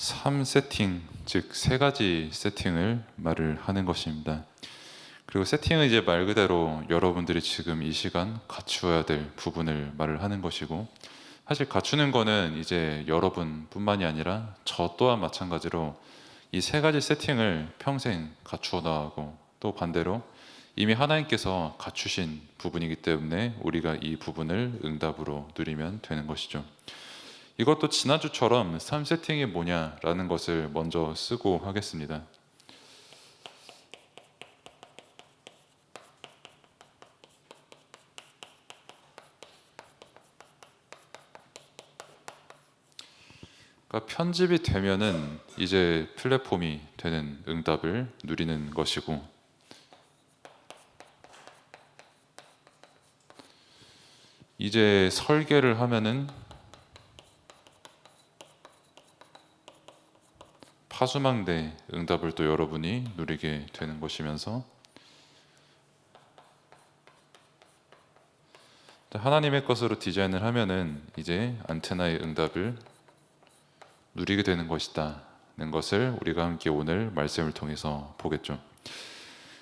3세팅, 즉 세 가지 세팅을 말을 하는 것입니다. 그리고 세팅은 이제 말 그대로 여러분들이 지금 이 시간 갖추어야 될 부분을 말을 하는 것이고, 사실 갖추는 거는 이제 여러분뿐만이 아니라 저 또한 마찬가지로 이 세 가지 세팅을 평생 갖추어 나가고, 또 반대로 이미 하나님께서 갖추신 부분이기 때문에 우리가 이 부분을 응답으로 누리면 되는 것이죠. 이것도 지난주처럼 3세팅이 뭐냐라는 것을 먼저 쓰고 하겠습니다. 그러니까 편집이 되면은 이제 플랫폼이 되는 응답을 누리는 것이고, 이제 설계를 하면은 파수망대 응답을 또 여러분이 누리게 되는 것이면서, 하나님의 것으로 디자인을 하면은 이제 안테나의 응답을 누리게 되는 것이다는 것을 우리가 함께 오늘 말씀을 통해서 보겠죠.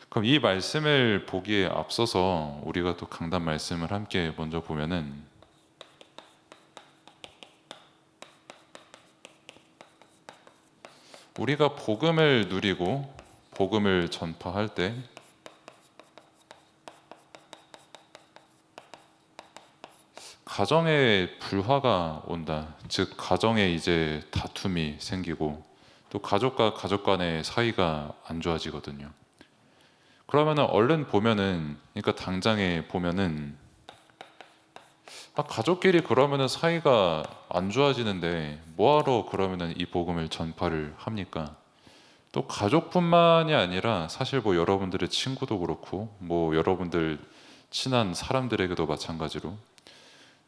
그럼 이 말씀을 보기에 앞서서 우리가 또 강단 말씀을 함께 먼저 보면은, 우리가 복음을 누리고 복음을 전파할 때 가정에 불화가 온다. 즉 가정에 이제 다툼이 생기고, 또 가족과 가족 간의 사이가 안 좋아지거든요. 그러면은 얼른 보면은, 그러니까 당장에 보면은, 가족끼리 그러면은 사이가 안 좋아지는데 뭐하러 그러면은 이 복음을 전파를 합니까? 또 가족뿐만이 아니라 사실 뭐 여러분들의 친구도 그렇고, 뭐 여러분들 친한 사람들에게도 마찬가지로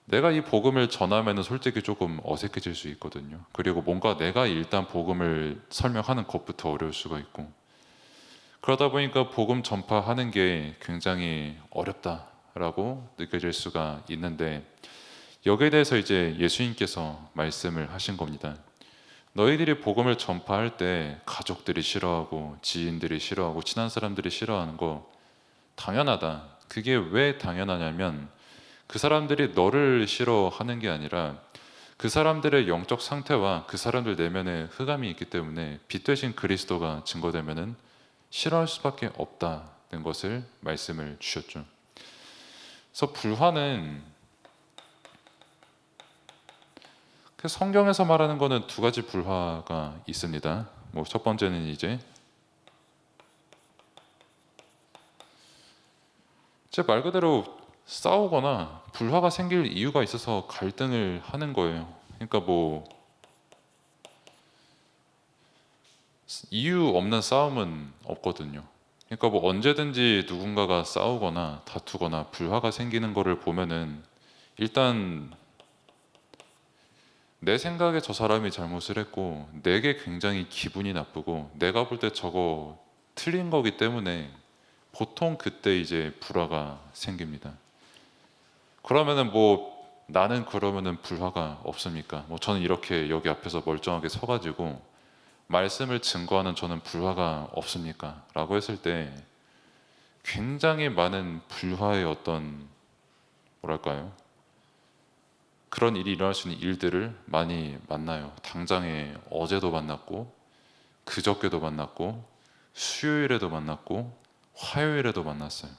내가 이 복음을 전하면은 솔직히 조금 어색해질 수 있거든요. 그리고 뭔가 내가 일단 복음을 설명하는 것부터 어려울 수가 있고, 그러다 보니까 복음 전파하는 게 굉장히 어렵다라고 느껴질 수가 있는데, 여기에 대해서 이제 예수님께서 말씀을 하신 겁니다. 너희들이 복음을 전파할 때 가족들이 싫어하고 지인들이 싫어하고 친한 사람들이 싫어하는 거 당연하다. 그게 왜 당연하냐면, 그 사람들이 너를 싫어하는 게 아니라 그 사람들의 영적 상태와 그 사람들 내면에 흑암이 있기 때문에 빛 대신 그리스도가 증거되면은 싫어할 수밖에 없다는 것을 말씀을 주셨죠. 그래서 불화는, 성경에서 말하는 거는 두 가지 불화가 있습니다. 뭐 첫 번째는 이제 제 말 그대로 싸우거나 불화가 생길 이유가 있어서 갈등을 하는 거예요. 그러니까 뭐 이유 없는 싸움은 없거든요. 그러니까 뭐 언제든지 누군가가 싸우거나 다투거나 불화가 생기는 거를 보면은, 일단 내 생각에 저 사람이 잘못을 했고 내게 굉장히 기분이 나쁘고 내가 볼 때 저거 틀린 거기 때문에 보통 그때 이제 불화가 생깁니다. 그러면은 뭐 나는 그러면은 불화가 없습니까? 뭐 저는 이렇게 여기 앞에서 멀쩡하게 서가지고 말씀을 증거하는 저는 불화가 없습니까? 라고 했을 때 굉장히 많은 불화의 어떤, 뭐랄까요? 그런 일이 일어날 수 있는 일들을 많이 만나요. 당장에 어제도 만났고, 그저께도 만났고, 수요일에도 만났고, 화요일에도 만났어요.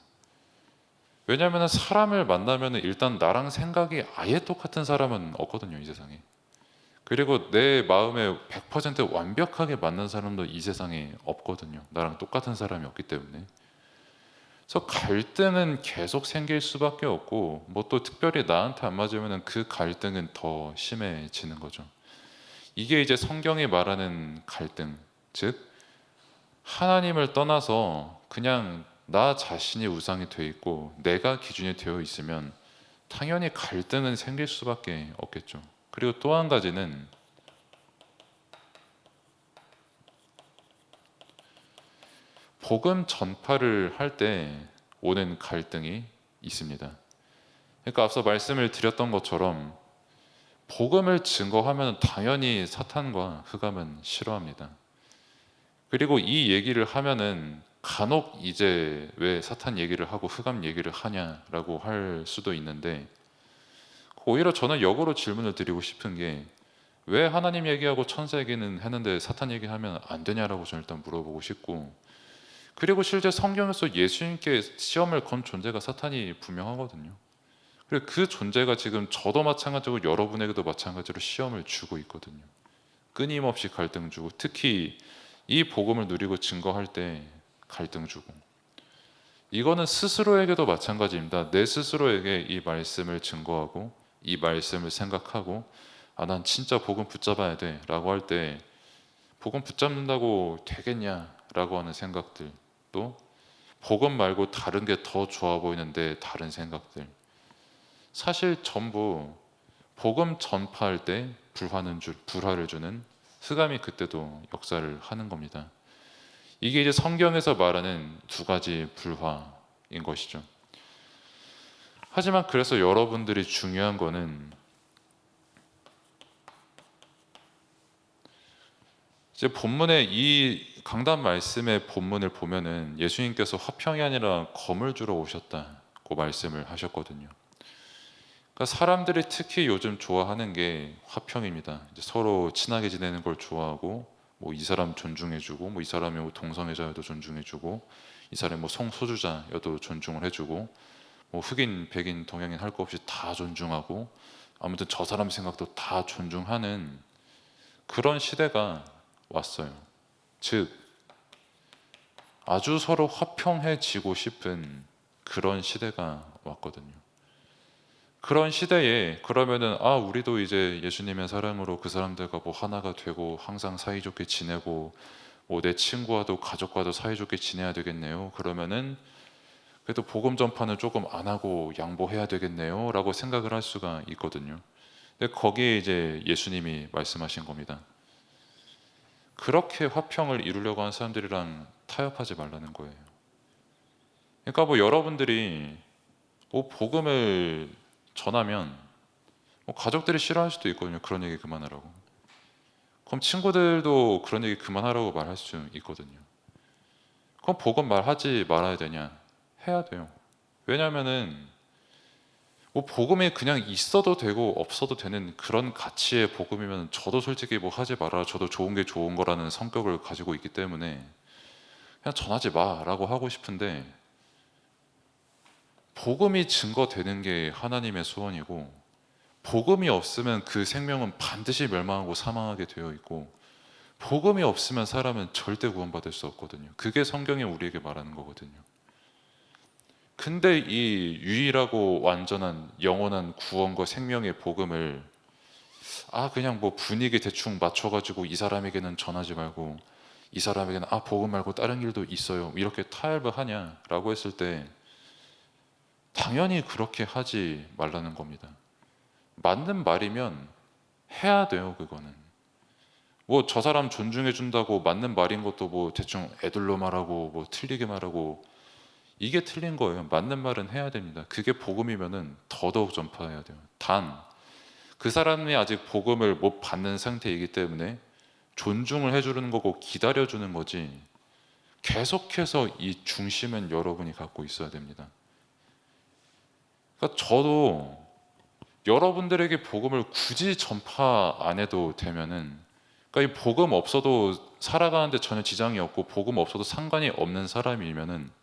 왜냐하면 사람을 만나면 일단 나랑 생각이 아예 똑같은 사람은 없거든요, 이 세상에. 그리고 내 마음에 100% 완벽하게 맞는 사람도 이 세상에 없거든요. 나랑 똑같은 사람이 없기 때문에. 그래서 갈등은 계속 생길 수밖에 없고, 뭐 또 특별히 나한테 안 맞으면 그 갈등은 더 심해지는 거죠. 이게 이제 성경이 말하는 갈등, 즉 하나님을 떠나서 그냥 나 자신이 우상이 돼 있고 내가 기준이 되어 있으면 당연히 갈등은 생길 수밖에 없겠죠. 그리고 또 한 가지는, 복음 전파를 할 때 오는 갈등이 있습니다. 그러니까 앞서 말씀을 드렸던 것처럼 복음을 증거하면 당연히 사탄과 흑암은 싫어합니다. 그리고 이 얘기를 하면은 간혹 이제 왜 사탄 얘기를 하고 흑암 얘기를 하냐라고 할 수도 있는데, 오히려 저는 역으로 질문을 드리고 싶은 게, 왜 하나님 얘기하고 천사 얘기는 했는데 사탄 얘기하면 안 되냐라고 저는 일단 물어보고 싶고, 그리고 실제 성경에서 예수님께 시험을 건 존재가 사탄이 분명하거든요. 그리고 그 존재가 지금 저도 마찬가지고 여러분에게도 마찬가지로 시험을 주고 있거든요. 끊임없이 갈등 주고, 특히 이 복음을 누리고 증거할 때 갈등 주고, 이거는 스스로에게도 마찬가지입니다. 내 스스로에게 이 말씀을 증거하고 이 말씀을 생각하고, 아, 난 진짜 복음 붙잡아야 돼 라고 할 때 복음 붙잡는다고 되겠냐 라고 하는 생각들, 또 복음 말고 다른 게 더 좋아 보이는데 다른 생각들, 사실 전부 복음 전파할 때 불화를 주는 흑암이 그때도 역사를 하는 겁니다. 이게 이제 성경에서 말하는 두 가지 불화인 것이죠. 하지만 그래서 여러분들이 중요한 거는, 이제 본문의 이 강단 말씀의 본문을 보면은 예수님께서 화평이 아니라 검을 주러 오셨다고 말씀을 하셨거든요. 그러니까 사람들이 특히 요즘 좋아하는 게 화평입니다. 이제 서로 친하게 지내는 걸 좋아하고, 뭐 이 사람 존중해주고, 뭐 이 사람이 뭐 동성애자여도 존중해주고, 이 사람이 뭐 성소주자여도 존중을 해주고, 뭐 흑인, 백인, 동양인 할 거 없이 다 존중하고, 아무튼 저 사람 생각도 다 존중하는 그런 시대가 왔어요. 즉, 아주 서로 화평해지고 싶은 그런 시대가 왔거든요. 그런 시대에 그러면은, 아, 우리도 이제 예수님의 사랑으로 그 사람들과 뭐 하나가 되고 항상 사이좋게 지내고, 뭐 내 친구와도 가족과도 사이좋게 지내야 되겠네요. 그러면은 그래도 복음 전파는 조금 안 하고 양보해야 되겠네요 라고 생각을 할 수가 있거든요. 근데 거기에 이제 예수님이 말씀하신 겁니다. 그렇게 화평을 이루려고 하는 사람들이랑 타협하지 말라는 거예요. 그러니까 뭐 여러분들이 뭐 복음을 전하면 뭐 가족들이 싫어할 수도 있거든요. 그런 얘기 그만하라고. 그럼 친구들도 그런 얘기 그만하라고 말할 수 있거든요. 그럼 복음 말하지 말아야 되냐? 해야 돼요. 왜냐하면은 뭐 복음이 그냥 있어도 되고 없어도 되는 그런 가치의 복음이면, 저도 솔직히 뭐 하지 마라, 저도 좋은 게 좋은 거라는 성격을 가지고 있기 때문에 그냥 전하지 마라고 하고 싶은데, 복음이 증거되는 게 하나님의 소원이고, 복음이 없으면 그 생명은 반드시 멸망하고 사망하게 되어 있고, 복음이 없으면 사람은 절대 구원받을 수 없거든요. 그게 성경이 우리에게 말하는 거거든요. 근데 이 유일하고 완전한 영원한 구원과 생명의 복음을, 그냥 뭐 분위기 대충 맞춰가지고 이 사람에게는 전하지 말고 이 사람에게는 복음 말고 다른 길도 있어요, 이렇게 타협을 하냐라고 했을 때, 당연히 그렇게 하지 말라는 겁니다. 맞는 말이면 해야 돼요. 그거는 뭐 저 사람 존중해 준다고 맞는 말인 것도 뭐 대충 애들로 말하고 뭐 틀리게 말하고, 이게 틀린 거예요. 맞는 말은 해야 됩니다. 그게 복음이면은 더더욱 전파해야 돼요. 단, 그 사람이 아직 복음을 못 받는 상태이기 때문에 존중을 해주는 거고 기다려주는 거지, 계속해서 이 중심은 여러분이 갖고 있어야 됩니다. 그러니까 저도 여러분들에게 복음을 굳이 전파 안 해도 되면은, 그러니까 이 복음 없어도 살아가는데 전혀 지장이 없고 복음 없어도 상관이 없는 사람이면은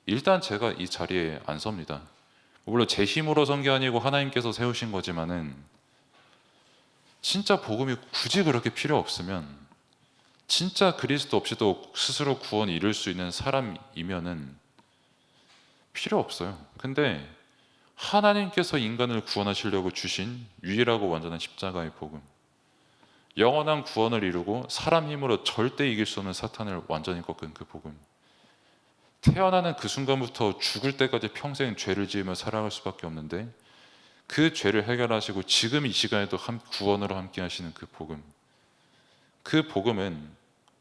일단 제가 이 자리에 안 섭니다. 물론 제 힘으로 선 게 아니고 하나님께서 세우신 거지만은, 진짜 복음이 굳이 그렇게 필요 없으면, 진짜 그리스도 없이도 스스로 구원을 이룰 수 있는 사람이면은 필요 없어요. 근데 하나님께서 인간을 구원하시려고 주신 유일하고 완전한 십자가의 복음, 영원한 구원을 이루고 사람 힘으로 절대 이길 수 없는 사탄을 완전히 꺾은 그 복음, 태어나는 그 순간부터 죽을 때까지 평생 죄를 지으며 살아갈 수밖에 없는데 그 죄를 해결하시고 지금 이 시간에도 구원으로 함께 하시는 그 복음, 그 복음은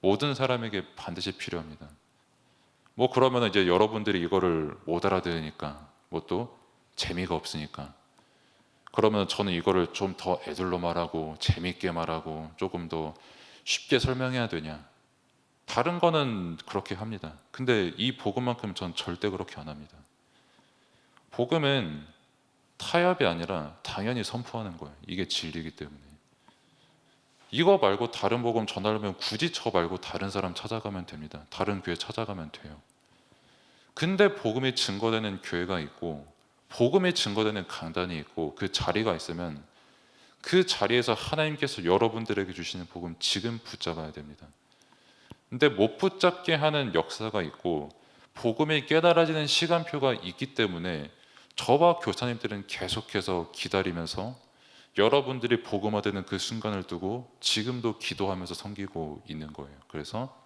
모든 사람에게 반드시 필요합니다. 뭐 그러면 이제 여러분들이 이거를 못 알아들으니까, 뭐 또 재미가 없으니까 그러면 저는 이거를 좀 더 애들로 말하고 재밌게 말하고 조금 더 쉽게 설명해야 되냐? 다른 거는 그렇게 합니다. 근데 이 복음만큼 전 절대 그렇게 안 합니다. 복음은 타협이 아니라 당연히 선포하는 거예요. 이게 진리이기 때문에. 이거 말고 다른 복음 전하려면 굳이 저 말고 다른 사람 찾아가면 됩니다. 다른 교회 찾아가면 돼요. 근데 복음이 증거되는 교회가 있고 복음이 증거되는 강단이 있고 그 자리가 있으면 그 자리에서 하나님께서 여러분들에게 주시는 복음 지금 붙잡아야 됩니다. 근데 못 붙잡게 하는 역사가 있고 복음이 깨달아지는 시간표가 있기 때문에 저와 교사님들은 계속해서 기다리면서 여러분들이 복음화되는 그 순간을 두고 지금도 기도하면서 섬기고 있는 거예요. 그래서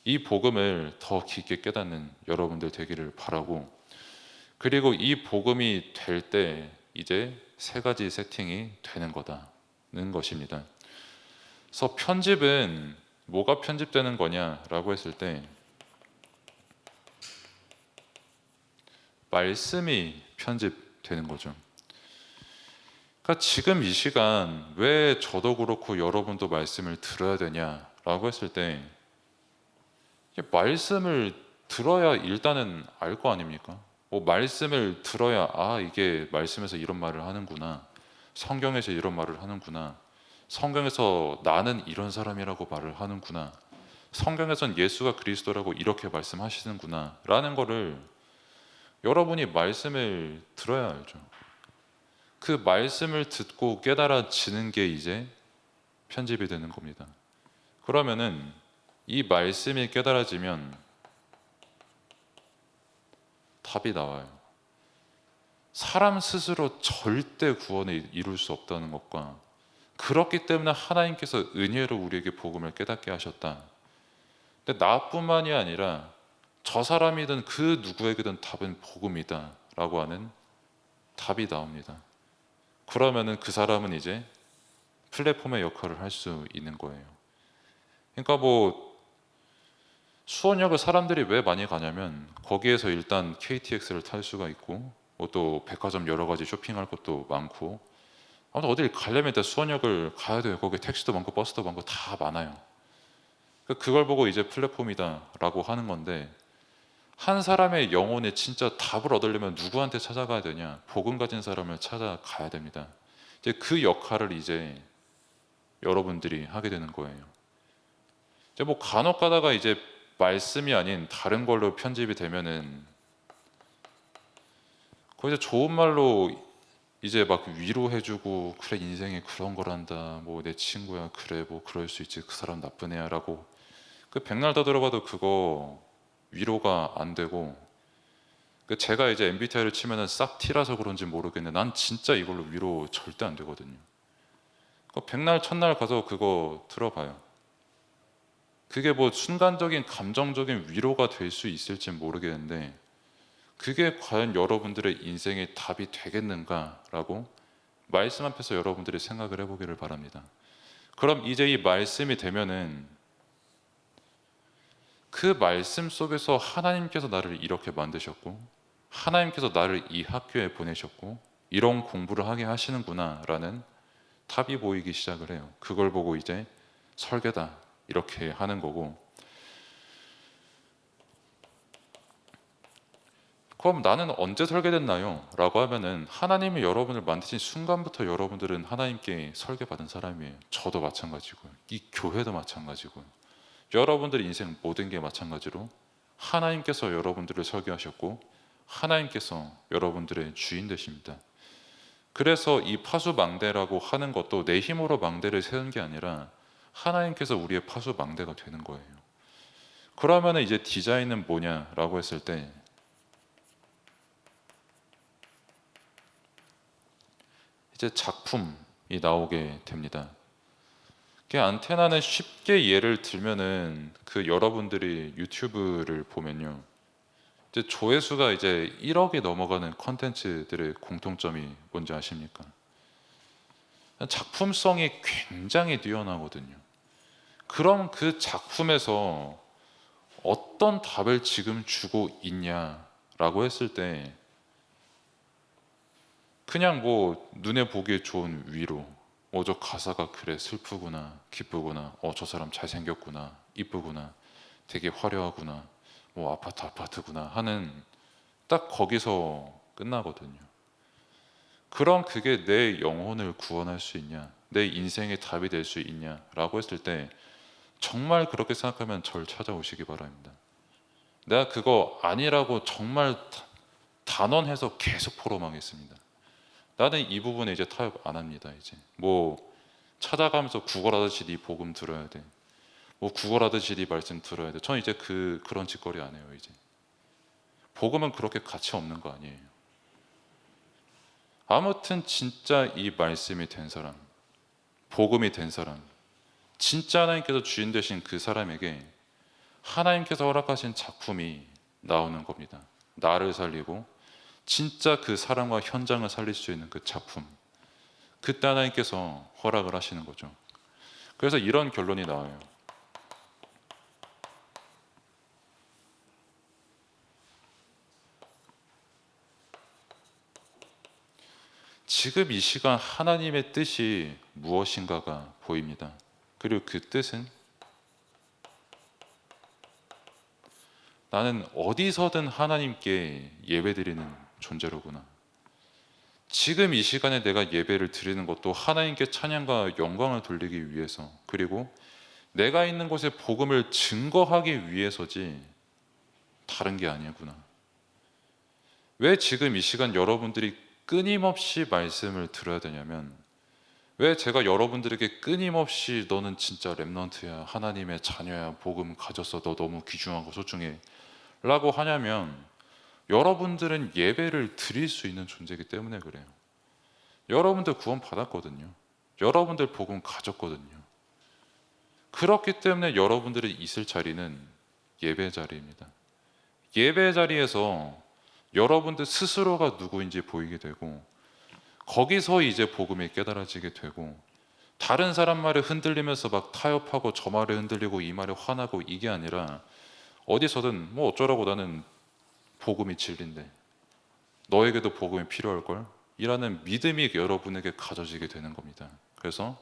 이 복음을 더 깊게 깨닫는 여러분들 되기를 바라고, 그리고 이 복음이 될 때 이제 세 가지 세팅이 되는 거다는 것입니다. 그래서 편집은 뭐가 편집되는 거냐라고 했을 때 말씀이 편집되는 거죠. 그러니까 지금 이 시간 왜 저도 그렇고 여러분도 말씀을 들어야 되냐라고 했을 때 말씀을 들어야 일단은 알 거 아닙니까? 뭐 말씀을 들어야 이게 말씀에서 이런 말을 하는구나, 성경에서 이런 말을 하는구나, 성경에서 나는 이런 사람이라고 말을 하는구나, 성경에선 예수가 그리스도라고 이렇게 말씀하시는구나 라는 거를 여러분이 말씀을 들어야 알죠. 그 말씀을 듣고 깨달아지는 게 이제 편집이 되는 겁니다. 그러면은 이 말씀이 깨달아지면 답이 나와요. 사람 스스로 절대 구원을 이룰 수 없다는 것과, 그렇기 때문에 하나님께서 은혜로 우리에게 복음을 깨닫게 하셨다. 근데 나뿐만이 아니라 저 사람이든 그 누구에게든 답은 복음이다 라고 하는 답이 나옵니다. 그러면은 그 사람은 이제 플랫폼의 역할을 할 수 있는 거예요. 그러니까 뭐 수원역을 사람들이 왜 많이 가냐면 거기에서 일단 KTX를 탈 수가 있고 뭐 또 백화점 여러 가지 쇼핑할 것도 많고, 아무튼 어딜 가려면 일단 수원역을 가야 돼요. 거기 택시도 많고 버스도 많고 다 많아요. 그걸 보고 이제 플랫폼이다라고 하는 건데, 한 사람의 영혼에 진짜 답을 얻으려면 누구한테 찾아가야 되냐? 복음 가진 사람을 찾아가야 됩니다. 이제 그 역할을 이제 여러분들이 하게 되는 거예요. 이제 뭐 간혹 가다가 이제 말씀이 아닌 다른 걸로 편집이 되면은 거기서 좋은 말로 이제 막 위로해주고, 그래 인생이 그런 거란다, 뭐 내 친구야, 그래 뭐 그럴 수 있지, 그 사람 나쁜 애야라고 그 백날 더 들어봐도 그거 위로가 안 되고, 제가 이제 MBTI를 치면은 싹 T라서 그런지 모르겠는데 난 진짜 이걸로 위로 절대 안 되거든요. 백날 첫날 가서 그거 들어봐요. 그게 뭐 순간적인 감정적인 위로가 될 수 있을지 모르겠는데 그게 과연 여러분들의 인생의 답이 되겠는가라고 말씀 앞에서 여러분들이 생각을 해보기를 바랍니다. 그럼 이제 이 말씀이 되면은 그 말씀 속에서 하나님께서 나를 이렇게 만드셨고, 하나님께서 나를 이 학교에 보내셨고, 이런 공부를 하게 하시는구나 라는 답이 보이기 시작을 해요. 그걸 보고 이제 설계다 이렇게 하는 거고, 그럼 나는 언제 설계됐나요? 라고 하면은 하나님이 여러분을 만드신 순간부터 여러분들은 하나님께 설계받은 사람이에요. 저도 마찬가지고요. 이 교회도 마찬가지고요. 여러분들의 인생 모든 게 마찬가지로 하나님께서 여러분들을 설계하셨고 하나님께서 여러분들의 주인 되십니다. 그래서 이 파수망대라고 하는 것도 내 힘으로 망대를 세운 게 아니라 하나님께서 우리의 파수망대가 되는 거예요. 그러면 이제 디자인은 뭐냐라고 했을 때 이제 작품이 나오게 됩니다. 안테나는 쉽게 예를 들면은 여러분들이 유튜브를 보면요, 이제 조회수가 이제 1억이 넘어가는 컨텐츠들의 공통점이 뭔지 아십니까? 작품성이 굉장히 뛰어나거든요. 그럼 그 작품에서 어떤 답을 지금 주고 있냐라고 했을 때 그냥 뭐 눈에 보기에 좋은 위로, 저 가사가 그래 슬프구나, 기쁘구나, 저 사람 잘생겼구나, 이쁘구나, 되게 화려하구나, 뭐 아파트구나 하는, 딱 거기서 끝나거든요. 그럼 그게 내 영혼을 구원할 수 있냐, 내 인생의 답이 될 수 있냐라고 했을 때, 정말 그렇게 생각하면 절 찾아오시기 바랍니다. 내가 그거 아니라고 정말 단언해서 계속 포럼하겠습니다. 나는 이 부분에 이제 타협 안 합니다. 이제 뭐 찾아가면서 구걸하듯이 네 복음 들어야 돼, 뭐 구걸하듯이 네 말씀 들어야 돼. 저는 이제 그런 짓거리 안 해요. 이제 복음은 그렇게 가치 없는 거 아니에요. 아무튼 진짜 이 말씀이 된 사람, 복음이 된 사람, 진짜 하나님께서 주인 되신 그 사람에게 하나님께서 허락하신 작품이 나오는 겁니다. 나를 살리고 진짜 그 사람과 현장을 살릴 수 있는 그 작품, 그때 하나님께서 허락을 하시는 거죠. 그래서 이런 결론이 나와요. 지금 이 시간 하나님의 뜻이 무엇인가가 보입니다. 그리고 그 뜻은 나는 어디서든 하나님께 예배드리는 존재로구나. 지금 이 시간에 내가 예배를 드리는 것도 하나님께 찬양과 영광을 돌리기 위해서, 그리고 내가 있는 곳에 복음을 증거하기 위해서지 다른 게 아니구나. 왜 지금 이 시간 여러분들이 끊임없이 말씀을 들어야 되냐면, 왜 제가 여러분들에게 끊임없이 너는 진짜 렘넌트야, 하나님의 자녀야, 복음 가졌어, 너 너무 귀중하고 소중해 라고 하냐면, 여러분들은 예배를 드릴 수 있는 존재이기 때문에 그래요. 여러분들 구원 받았거든요. 여러분들 복음 가졌거든요. 그렇기 때문에 여러분들이 있을 자리는 예배 자리입니다. 예배 자리에서 여러분들 스스로가 누구인지 보이게 되고, 거기서 이제 복음이 깨달아지게 되고, 다른 사람 말에 흔들리면서 막 타협하고 저 말에 흔들리고 이 말에 화나고 이게 아니라, 어디서든 뭐 어쩌라고 나는 복음이 진리인데 너에게도 복음이 필요할걸? 이라는 믿음이 여러분에게 가져지게 되는 겁니다. 그래서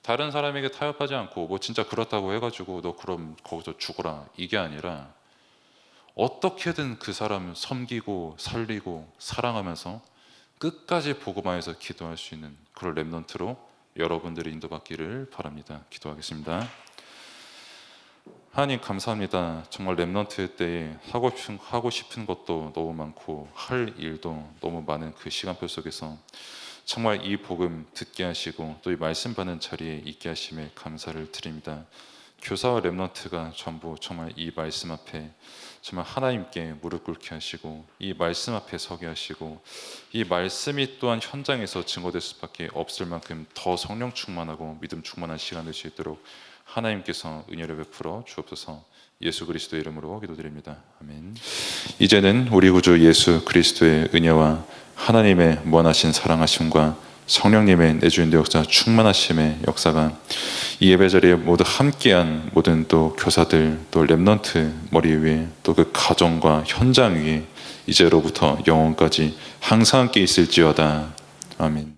다른 사람에게 타협하지 않고 뭐 진짜 그렇다고 해가지고 너 그럼 거기서 죽어라 이게 아니라, 어떻게든 그 사람 섬기고 살리고 사랑하면서 끝까지 복음화해서 기도할 수 있는 그런 렘넌트로 여러분들이 인도받기를 바랍니다. 기도하겠습니다. 하나님 감사합니다. 정말 렘넌트 때에 하고 싶은 것도 너무 많고 할 일도 너무 많은 그 시간표 속에서 정말 이 복음 듣게 하시고 또 이 말씀 받는 자리에 있게 하심에 감사를 드립니다. 교사와 렘넌트가 전부 정말 이 말씀 앞에 정말 하나님께 무릎 꿇게 하시고 이 말씀 앞에 서게 하시고, 이 말씀이 또한 현장에서 증거될 수밖에 없을 만큼 더 성령 충만하고 믿음 충만한 시간 될 수 있도록 하나님께서 은혜를 베풀어 주옵소서. 예수 그리스도의 이름으로 기도드립니다. 아멘. 이제는 우리 구주 예수 그리스도의 은혜와 하나님의 무한하신 사랑하심과 성령님의 내주인도 역사 충만하심의 역사가 이 예배 자리에 모두 함께한 모든 또 교사들, 또 렘넌트 머리 위에, 또 그 가정과 현장 위에 이제로부터 영원까지 항상 함께 있을지어다. 아멘.